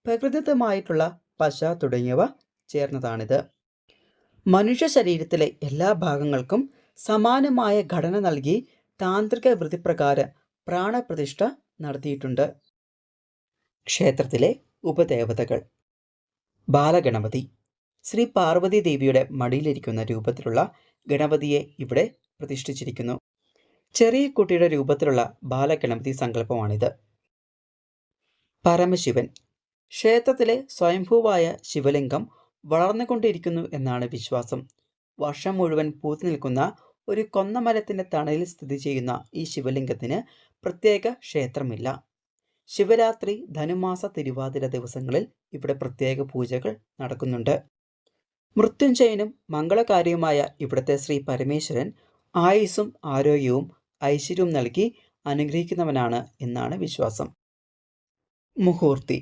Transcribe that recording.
പ്രകൃതിദത്തമായിട്ടുള്ള പശ തുടങ്ങിയവ ചേർന്നതാണിത്. മനുഷ്യ ശരീരത്തിലെ എല്ലാ ഭാഗങ്ങൾക്കും സമാനമായ ഘടന നൽകി താന്ത്രിക വിധിപ്രകാരം പ്രാണപ്രതിഷ്ഠ നടത്തിയിട്ടുണ്ട്. ക്ഷേത്രത്തിലെ ഉപദേവതകൾ. ബാലഗണപതി. ശ്രീ പാർവതി ദേവിയുടെ മടിയിലിരിക്കുന്ന രൂപത്തിലുള്ള ഗണപതിയെ ഇവിടെ പ്രതിഷ്ഠിച്ചിരിക്കുന്നു. ചെറിയ കുട്ടിയുടെ രൂപത്തിലുള്ള ബാലഗണപതി സങ്കല്പമാണിത്. പരമശിവൻ. ക്ഷേത്രത്തിലെ സ്വയംഭൂവായ ശിവലിംഗം വളർന്നുകൊണ്ടിരിക്കുന്നു എന്നാണ് വിശ്വാസം. വർഷം മുഴുവൻ പൂത്തു നിൽക്കുന്ന ഒരു കൊന്നമരത്തിൻ്റെ തണലിൽ സ്ഥിതി ചെയ്യുന്ന ഈ ശിവലിംഗത്തിന് പ്രത്യേക ക്ഷേത്രമില്ല. ശിവരാത്രി, ധനുമാസ തിരുവാതിര ദിവസങ്ങളിൽ ഇവിടെ പ്രത്യേക പൂജകൾ നടക്കുന്നുണ്ട്. മൃത്യുഞ്ജയനും മംഗളകാരിയുമായ ഇവിടുത്തെ ശ്രീ പരമേശ്വരൻ ആയുസ്സും ആരോഗ്യവും ഐശ്വര്യവും നൽകി അനുഗ്രഹിക്കുന്നവനാണ് എന്നാണ് വിശ്വാസം. മുഹൂർത്തി.